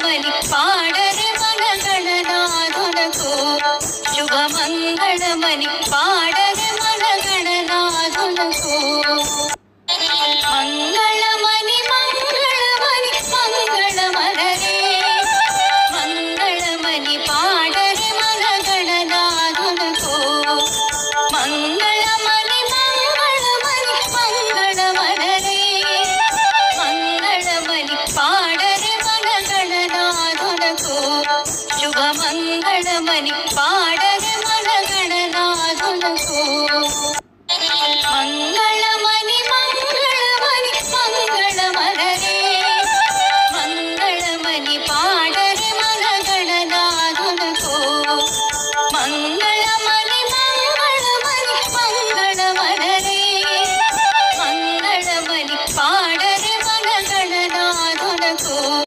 మంగళమని పాడరే మనగణనాథునకు శుభమంగళమని పాడరే మనగణనాథునకు మంగళమని మంగళమని మంగళమనరే మంగళమని పాడరే మనగణనాథునకు మంగళమని మంగళమని మంగళమనరే మంగళమని పాడరే మనగణనాథునకు శుభమంగళమని పాడరే మనగణనాథునకు